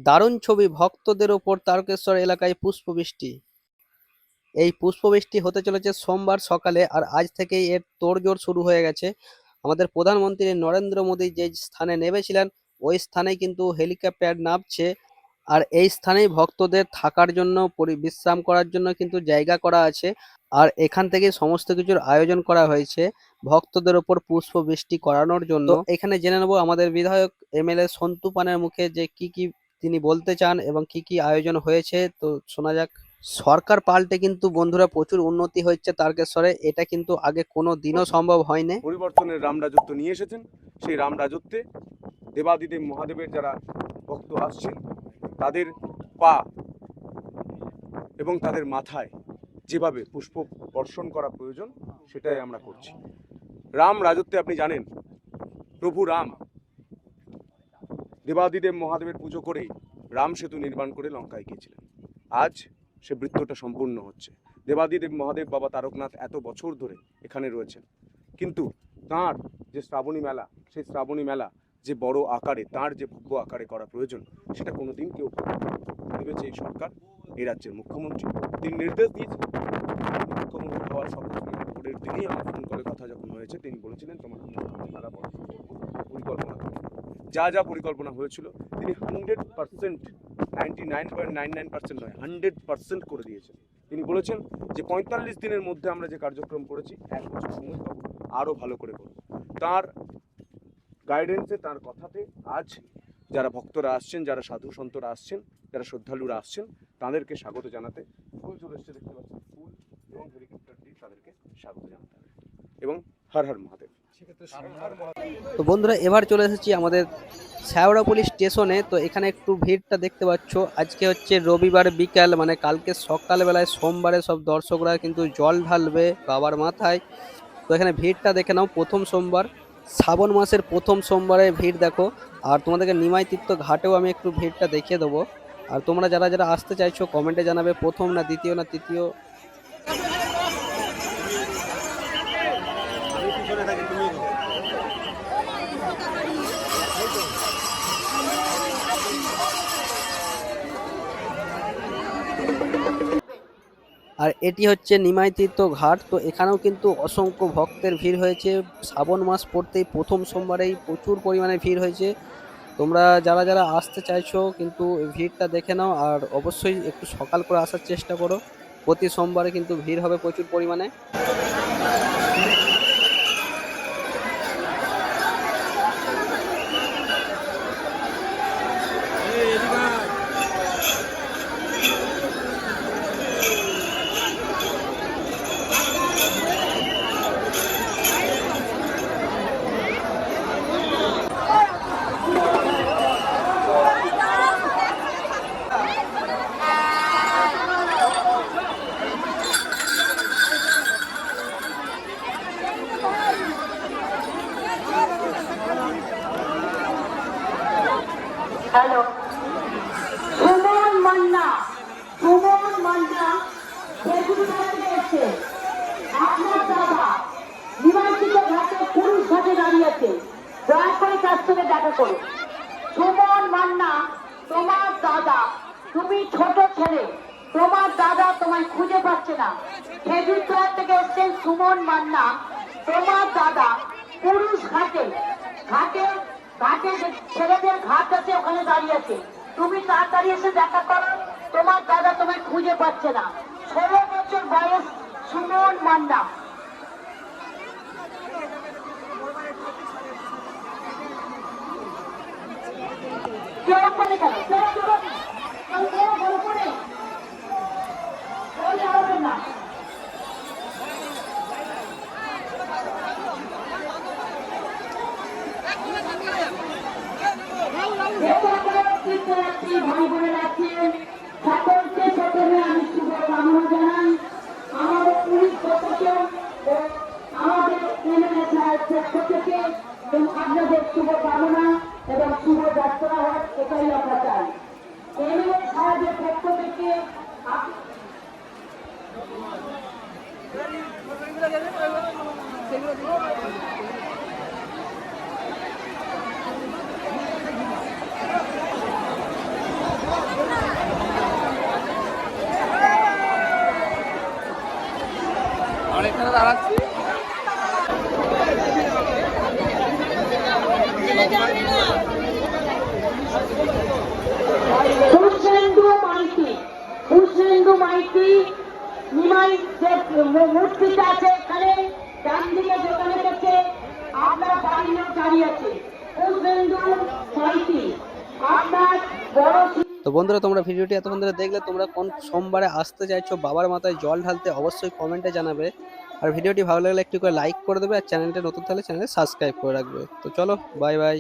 দারুণ ছবি, ভক্তদের ওপর তারকেশ্বর এলাকায় পুষ্পবৃষ্টি। এই পুষ্পবৃষ্টি হতে চলেছে সোমবার সকালে, আর আজ থেকেই এর তোড়জোড় শুরু হয়ে গেছে। আমাদের প্রধানমন্ত্রী নরেন্দ্র মোদী যে স্থানে নেমেছিলেন ওই স্থানেই কিন্তু হেলিকপ্টার নামছে, আর এই স্থানেই ভক্তদের থাকার জন্য বিশ্রাম করার জন্য কিন্তু জায়গা করা আছে। আর এখান থেকে সমস্ত কিছুর আয়োজন করা হয়েছে ভক্তদের ওপর পুষ্প বৃষ্টি করানোর জন্য। তো এখানে জেনে নেবো আমাদের বিধায়ক এমএলএ সন্তু পানের মুখে যে কি কি তিনি বলতে চান এবং কি কি আয়োজন হয়েছে, তো শোনা যাক। সরকার পাল্টে কিন্তু বন্ধুরা প্রচুর উন্নতি হচ্ছে তারকেশ্বরে, এটা কিন্তু আগে কোনো দিনও সম্ভব হয়নি। পরিবর্তনের রাম রাজত্ব নিয়ে এসেছেন। সেই রাম রাজত্বে দেবাদিদেব মহাদেবের যারা ভক্ত আসছেন তাদের পা এবং তাদের মাথায় যেভাবে পুষ্প বর্ষণ করা প্রয়োজন সেটাই আমরা করছি। রাম রাজত্বে আপনি জানেন প্রভু রাম দেবাদিদেব মহাদেবের পুজো করেই রাম সেতু নির্মাণ করে লঙ্কায় গিয়েছিলেন। আজ সে বৃত্তটা সম্পূর্ণ হচ্ছে। দেবাদিদেব মহাদেব বাবা তারকনাথ এত বছর ধরে এখানে রয়েছেন, কিন্তু তাঁর যে শ্রাবণী মেলা, সেই শ্রাবণী মেলা যে বড় আকারে, তাঁর যে ভব্য আকারে করা প্রয়োজন, সেটা কোনোদিন কেউ ভেবেছে এই সরকার, এই রাজ্যের মুখ্যমন্ত্রী। তিনি নির্দেশ দিয়েছেন। মুখ্যমন্ত্রী হওয়ার শপথ নেওয়ার পরের দিনই আমার ফোন করে কথা যখন হয়েছে, তিনি বলেছিলেন তোমার মেলা পরিকল্পনা যা যা পরিকল্পনা হয়েছিল তিনি 100%, 99.99% নয়, 100% করে দিয়েছেন। তিনি বলেছেন যে 45 দিনের মধ্যে আমরা যে কার্যক্রম করেছি 1 বছর সময় পাবো, আরও ভালো করে করব। তার গাইডেন্সে, তার কথাতে আজ যারা ভক্তরা আসছেন, যারা সাধু সন্তরা আসছেন, যারা শ্রদ্ধালুরা আসছেন, তাদেরকে স্বাগত জানাতে ফুল চলে এসছে, দেখতে পাচ্ছেন ফুল এবং হেলিকপ্টার দিয়ে তাদেরকে স্বাগত জানাতে হবে। এবং হর হর মহাদেব। তো বন্ধুরা এবার চলে এসেছি আমাদের শেওড়াফুলি স্টেশনে। তো এখানে একটু ভিড়টা দেখতে পাচ্ছ। আজকে হচ্ছে রবিবার বিকাল, মানে কালকে সকালবেলায় সোমবারে সব দর্শকরা কিন্তু জল ঢালবে বাবার মাথায়। তো এখানে ভিড়টা দেখে নাও, প্রথম সোমবার, শ্রাবণ মাসের প্রথম সোমবারে ভিড় দেখো। আর তোমাদেরকে নিমাই তীর্থ ঘাটেও আমি একটু ভিড়টা দেখিয়ে দেবো। আর তোমরা যারা যারা আসতে চাইছো কমেন্টে জানাবে, প্রথম না দ্বিতীয় না তৃতীয়। আর এটি হচ্ছে নিমাই তীর্থ ঘাট। তো এখানেও কিন্তু অসংখ্য ভক্তের ভিড় হয়েছে। শ্রাবণ মাস পড়তেই প্রথম সোমবারেই প্রচুর পরিমাণে ভিড় হয়েছে। তোমরা যারা যারা আসতে চাইছো কিন্তু ভিড়টা দেখে নাও, আর অবশ্যই একটু সকাল করে আসার চেষ্টা করো। প্রতি সোমবারে কিন্তু ভিড় হবে প্রচুর পরিমাণে। হ্যালো, সুমন মান্না, সুমন মান্না এসছে। আপনার দাদা নিমাইতীর্থ ঘাটে পুরুষ ঘাটে দাঁড়িয়েছে, দয়া করে তার সঙ্গে দেখা করুন। সুমন মান্না, তোমার দাদা, তুমি ছোট ছেলে, তোমার দাদা তোমায় খুঁজে পাচ্ছে না। খেজুরতলা থেকে এসছেন সুমন মান্না, তোমার দাদা পুরুষ ঘাটে, ঘাটে ঘাটে ছেলেদের ঘাট আছে ওখানে দাঁড়িয়ে আছে। তুমি তাড়াতাড়ি এসে দেখা করো, তোমার দাদা তোমায় খুঁজে পাচ্ছে না। 16 বছর বয়স সুমন মান্না। কেউ করে কেন না। ভাই বোনেরা আছেন, সকলকে প্রথমে আমি শুভকামনা জানাই। আমাদের পুলিশ প্রশাসন ও আমাদের এমএলএ সাহেব পক্ষ থেকে আপনাদের শুভকামনা এবং শুভযাত্রা হয়, এটাই আমরা চাই। এমএলএ সাহেবের পক্ষ থেকে দাঁড়াচ্ছি। কৃষ্ণেন্দু মাইতি নিমাই যে মূর্তিটা আছে এখানে ডান দিকে দোকানে থেকে আপনার বাড়ির লোক দাঁড়িয়ে আছে। কৃষ্ণেন্দু মাইতি আপনার বড়। তো বন্ধুরা, তোমরা ভিডিওটি এতক্ষণ ধরে দেখলে, তোমরা কোন সোমবারে আসতে চাইছো বাবার মাথায় জল ঢালতে অবশ্যই কমেন্টে জানাবে। আর ভিডিওটি ভালো লাগলে একটু করে লাইক করে দেবে, আর চ্যানেলটা নতুন থাকলে চ্যানেল সাবস্ক্রাইব করে রাখবে। তো চলো, বাই বাই।